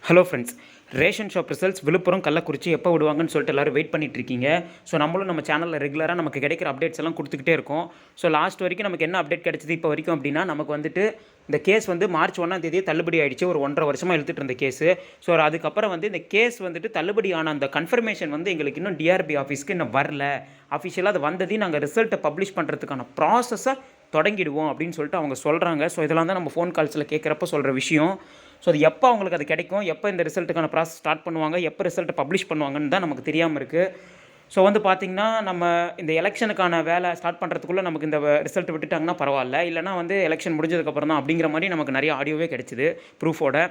Hello friends, ration shop results Viluppuram Kallakurichi எப்போ விடுவாங்கன்னு சொல்லிட்டு எல்லோரும் வெயிட் பண்ணிட்டு இருக்கீங்க. ஸோ நம்மளும் நம்ம சேனலில் ரெகுலராக நமக்கு கிடைக்கிற அப்டேட்ஸ் எல்லாம் கொடுத்துக்கிட்டே இருக்கோம். ஸோ லாஸ்ட் வரைக்கும் நமக்கு என்ன அப்டேட் கிடைச்சது இப்போ வரைக்கும் அப்படின்னா, நமக்கு வந்துட்டு இந்த கேஸ் வந்து மார்ச் 1ஆம் தேதியே தள்ளுபடி ஆகிடுச்சு. ஒரு 1.5 வருஷமாக இழுத்துட்டு இருந்த கேஸு. ஸோ அதுக்கப்புறம் வந்து இந்த கேஸ் வந்துட்டு தள்ளுபடி ஆன அந்த கன்ஃபர்மேஷன் வந்து எங்களுக்கு இன்னும் டிஆர்பி ஆஃபீஸ்க்கு இன்னும் வரல. அஃபிஷியலாக அது வந்ததையும் நாங்கள் ரிசல்ட்டை பப்ளிஷ் பண்ணுறதுக்கான ப்ராசஸை தொடங்கிடுவோம் அப்படின்னு சொல்லிட்டு அவங்க சொல்கிறாங்க. ஸோ இதெல்லாம் தான் நம்ம ஃபோன் கால்ஸில் கேட்குறப்ப சொல்கிற விஷயம். ஸோ அது எப்போ அவங்களுக்கு அது கிடைக்கும், எப்போ இந்த ரிசல்ட்டுக்கான ப்ராசஸ் ஸ்டார்ட் பண்ணுவாங்க, எப்போ ரிசல்ட்டை பப்ளிஷ் பண்ணுவாங்கன்னு தான் நமக்கு தெரியாமல் இருக்குது. ஸோ வந்து பார்த்திங்கன்னா, நம்ம இந்த எலெக்ஷனுக்கான வேலை ஸ்டார்ட் பண்ணுறதுக்குள்ளே நமக்கு இந்த ரிசல்ட் விட்டுட்டாங்கன்னா பரவாயில்ல, இல்லைனா வந்து எலெக்ஷன் முடிஞ்சதுக்கப்புறம் தான் அப்படிங்கிற மாதிரி நமக்கு நிறைய ஆடியோவே கிடைச்சிது ப்ரூஃபோட.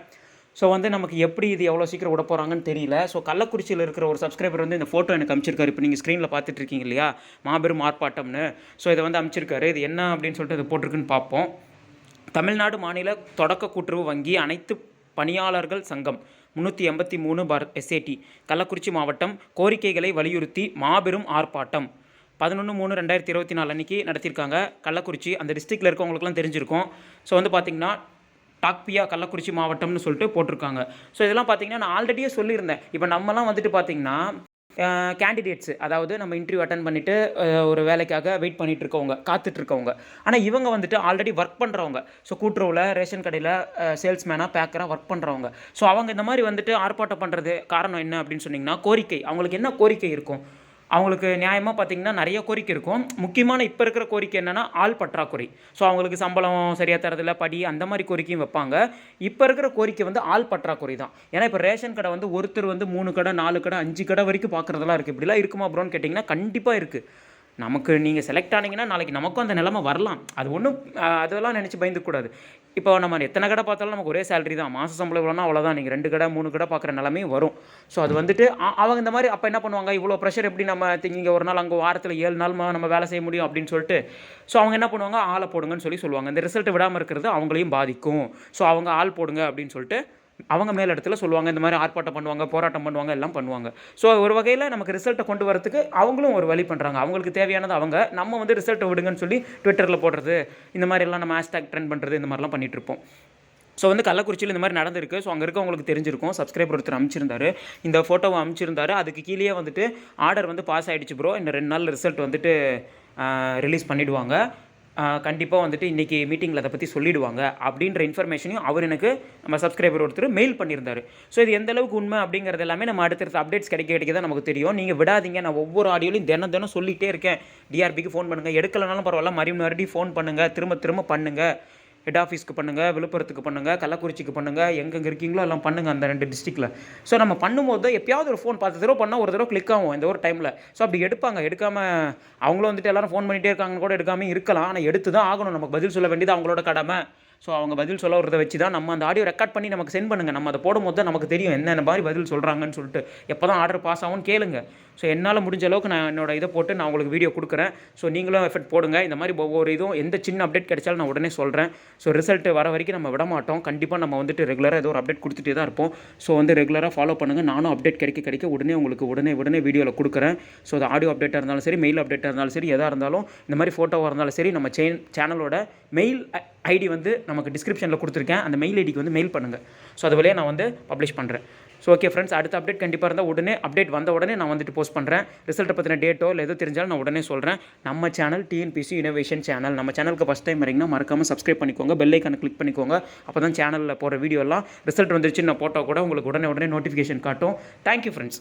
ஸோ வந்து நமக்கு எப்படி இது எவ்வளோ சீக்கிரம் விட போகிறாங்கன்னு தெரியல. ஸோ கள்ளக்குறிச்சியில் இருக்கிற ஒரு சப்ஸ்கிரைபர் வந்து இந்த ஃபோட்டோ எனக்கு அனுப்பிச்சிருக்காரு. இப்போ நீங்கள் ஸ்க்ரீனில் பார்த்துட்டு இருக்கீங்க இல்லையா, மாபெரும் ஆர்ப்பாட்டம்னு. ஸோ இதை வந்து அனுப்பிச்சிருக்காரு. இது என்ன அப்படின்னு சொல்லிட்டு இது போட்டிருக்குன்னு பார்ப்போம். தமிழ்நாடு மாநில தொடக்க கூட்டுறவு வங்கி அனைத்து பணியாளர்கள் சங்கம் 383/SAT கள்ளக்குறிச்சி மாவட்டம் கோரிக்கைகளை வலியுறுத்தி மாபெரும் ஆர்ப்பாட்டம் 11/3/2024 அன்றைக்கி நடத்தியிருக்காங்க. கள்ளக்குறிச்சி அந்த டிஸ்ட்ரிக்டில் இருக்கவங்களுக்குலாம் தெரிஞ்சிருக்கும். ஸோ வந்து பார்த்திங்கன்னா டாக்பியா கள்ளக்குறிச்சி மாவட்டம்னு சொல்லிட்டு போட்டிருக்காங்க. ஸோ இதெல்லாம் பார்த்திங்கன்னா நான் ஆல்ரெடியே சொல்லியிருந்தேன். இப்போ நம்மலாம் வந்துட்டு பார்த்திங்கன்னா கேண்டிடேட்ஸு, அதாவது நம்ம இன்டர்வியூ அட்டன் பண்ணிவிட்டு ஒரு வேலைக்காக வெயிட் பண்ணிகிட்டு இருக்கவங்க, காத்துட்ருக்கவங்க. ஆனால் இவங்க வந்துட்டு ஆல்ரெடி ஒர்க் பண்ணுறவங்க. ஸோ கூட்டுறவில், ரேஷன் கடையில் சேல்ஸ்மேனாக, பேக்கராக ஒர்க் பண்ணுறவங்க. ஸோ அவங்க இந்த மாதிரி வந்துட்டு ஆர்ப்பாட்டம் பண்ணுறது காரணம் என்ன அப்படின்னு சொன்னிங்கன்னா, கோரிக்கை. அவங்களுக்கு என்ன கோரிக்கை இருக்கும்? அவங்களுக்கு நியாயமாக பார்த்திங்கன்னா நிறைய கோரிக்கை இருக்கும். முக்கியமான இப்போ இருக்கிற கோரிக்கை என்னென்னா ஆள் பற்றாக்குறை. ஸோ அவங்களுக்கு சம்பளம் சரியாக தரதில்ல, படி அந்த மாதிரி கோரிக்கையும் வைப்பாங்க. இப்போ இருக்கிற கோரிக்கை வந்து ஆள் பற்றாக்குறை தான். ஏன்னா இப்போ ரேஷன் கடை வந்து ஒருத்தர் வந்து 3 கடை, 4 கடை, 5 கடை வரைக்கும் பார்க்குறதெல்லாம் இருக்குது. இப்படிலாம் இருக்குமா ப்ரோன்னு கேட்டிங்கன்னா கண்டிப்பாக இருக்குது. நமக்கு நீங்கள் செலக்ட் ஆனீங்கன்னா நாளைக்கு நமக்கும் அந்த நிலைமை வரலாம். அது ஒன்றும் அதெல்லாம் நினச்சி பயந்துக்கூடாது. இப்போ நம்ம எத்தனை கடை பார்த்தாலும் நமக்கு ஒரே சேலரி தான். மாத சம்பளம் இவ்வளோனா அவ்வளோதான். நீங்கள் 2 கடை 3 கடை பார்க்குற நிலைமையும் வரும். ஸோ அது வந்துட்டு அவங்க இந்த மாதிரி அப்போ என்ன பண்ணுவாங்க, இவ்வளோ ப்ரெஷர் எப்படி நம்ம இங்கே ஒரு நாள் அங்கே வாரத்தில் 7 நாள் நம்ம வேலை செய்ய முடியும் அப்படின்னு சொல்லிட்டு, ஸோ அவங்க என்ன பண்ணுவாங்க, ஆளை போடுங்கன்னு சொல்லுவாங்க. இந்த ரிசல்ட் விடாமல் இருக்கிறது அவங்களையும் பாதிக்கும். ஸோ அவங்க ஆள் போடுங்க அப்படின்னு சொல்லிட்டு அவங்க மேல் இடத்துல சொல்லுவாங்க. இந்த மாதிரி ஆர்ப்பாட்டம் பண்ணுவாங்க, போராட்டம் பண்ணுவாங்க, எல்லாம் பண்ணுவாங்க. ஸோ ஒரு வகையில் நமக்கு ரிசல்ட்டை கொண்டு வரதுக்கு அவங்களும் ஒரு வழி பண்ணுறாங்க. அவங்களுக்கு தேவையானது அவங்க, நம்ம வந்து ரிசல்ட்டை விடுங்கன்னு சொல்லி ட்விட்டரில் போடுறது, இந்த மாதிரிலாம் நம்ம ஹேஷ்டாக் ட்ரெண்ட் பண்ணுறது, இந்த மாதிரிலாம் பண்ணிகிட்ருப்போம். ஸோ வந்து கள்ளக்குறிச்சியில் இந்த மாதிரி நடந்திருக்கு. ஸோ அங்கே இருக்கவங்களுக்கு தெரிஞ்சிருக்கும். சப்ஸ்கிரைபர் ஒருத்தர் அனுப்பிச்சிருந்தாரு, இந்த ஃபோட்டோவை அனுப்பிச்சிருந்தாரு. அதுக்கு கீழே வந்துட்டு ஆர்டர் வந்து பாஸ் ஆகிடுச்சு ப்ரோ, இன்னும் 2 நாள் ரிசல்ட் வந்துட்டு ரிலீஸ் பண்ணிவிடுவாங்க, கண்டிப்பாக வந்துட்டு இன்றைக்கி மீட்டிங்கில் அதை பற்றி சொல்லிவிடுவாங்க அப்படின்ற இன்ஃபர்மேஷனையும் அவர் எனக்கு நம்ம சப்ஸ்கிரைபர் ஒருத்தர் மெயில் பண்ணியிருந்தார். ஸோ இது எந்த அளவுக்கு உண்மை அப்படிங்கிறது எல்லாமே நம்ம அடுத்தடுத்த அப்டேட்ஸ் கிடைக்க தான் நமக்கு தெரியும். நீங்கள் விடாதீங்க, நான் ஒவ்வொரு ஆடியோலையும் தினம் சொல்லிகிட்டே இருக்கேன். டிஆர்பிக்கு ஃபோன் பண்ணுங்கள், எடுக்கலனாலும் பரவாயில்ல, மறுபடியும் ஃபோன் பண்ணுங்கள், திரும்ப பண்ணுங்கள். ஹெட் ஆஃபீஸ்க்கு பண்ணுங்கள், விழுப்புரத்துக்கு பண்ணுங்கள், கள்ளக்குறிச்சிக்கு பண்ணுங்கள், எங்கெங்கே இருக்கீங்களோ எல்லாம் பண்ணுங்கள் அந்த 2 டிஸ்ட்ரிக்டில். ஸோ நம்ம பண்ணும்போது எப்பயாவது ஒரு ஃபோன் 10 தடவை பண்ணால் ஒரு தடவை கிளிக் ஆகும் இந்த ஒரு டைமில். ஸோ அப்படி எடுப்பாங்க. எடுக்காமல் அவங்களும் வந்துட்டு எல்லோரும் ஃபோன் பண்ணிகிட்டே இருக்காங்கன்னு கூட எடுக்காமல் இருக்கலாம். ஆனால் எடுத்து தான் ஆகணும். நமக்கு பதில் சொல்ல வேண்டியது அவங்களோட கடமை. ஸோ அவங்க பதில் சொல்ல வரதை வச்சு தான் நம்ம அந்த ஆடியோ ரெக்கார்ட் பண்ணி நமக்கு சென்ட் பண்ணுங்கள். நம்ம அதை போடும்போது தான் நமக்கு தெரியும் என்னென்ன மாதிரி பதில் சொல்கிறாங்கன்னு சொல்லிட்டு. எப்போ தான் ஆர்டர் பாஸ் ஆகும்னு கேளுங்க. ஸோ என்னால் முடிஞ்ச அளவுக்கு நான் என்னோட இதை போட்டு நான் உங்களுக்கு வீடியோ கொடுக்குறேன். ஸோ நீங்களும் எஃபெக்ட் போடுங்க. இந்த மாதிரி ஒவ்வொரு இதுவும் எந்த சின்ன அப்டேட் கிடைச்சாலும் நான் உடனே சொல்கிறேன். ஸோ ரிசல்ட் வர வரைக்கும் நம்ம விட மாட்டோம். கண்டிப்பாக நம்ம வந்துட்டு ரெகுலராக ஏதோ ஒரு அப்டேட் கொடுத்துட்டே தான் இருப்போம். ஸோ வந்து ரெகுலராக ஃபாலோ பண்ணுங்கள். நானும் அப்டேட் கிடைக்க உடனே உங்களுக்கு உடனே வீடியோவில் கொடுக்குறேன். ஸோ அது ஆடியோ அப்டேட்டாக இருந்தாலும் சரி, மெயில் அப்டேட்டாக இருந்தாலும் சரி, எதாக இருந்தாலும் இந்த மாதிரி ஃபோட்டோவாக இருந்தாலும் சரி, நம்ம சேனலோட மெயில் ஐடி வந்து நமக்கு டிஸ்கிரிப்ஷனில் கொடுத்துருக்கேன். அந்த மெயில் ஐடிக்கு வந்து மெயில் பண்ணுங்கள். ஸோ அது வழியாக நான் வந்து பப்ளிஷ் பண்ணுறேன். ஸோ ஓகே ஃப்ரெண்ட்ஸ், அடுத்த அப்டேட் கண்டிப்பாக இருந்தால் உடனே அப்டேட் வந்த உடனே நான் வந்துட்டு போஸ்ட் பண்ணுறேன். ரிசல்ட்டை பற்றின டேட்டோ இல்லை எது தெரிஞ்சாலும் நான் உடனே சொல்கிறேன். நம்ம சேனல் டிஎன்பிசி இனோவேஷன் சேனல். நம்ம சேனலுக்கு ஃபஸ்ட் டைம் வரீங்கன்னா மறக்காமல் சப்ஸ்கிரைப் பண்ணிக்கோங்க, பெல் ஐக்கானை கிளிக் பண்ணிக்கோங்க. அப்போ தான் சேனலில் போகிற வீடியோலாம் ரிசல்ட் வந்துருச்சு நான் போட்டால் கூட உங்களுக்கு உடனே நோட்டிஃபிகேஷன் காட்டும். Thank you friends.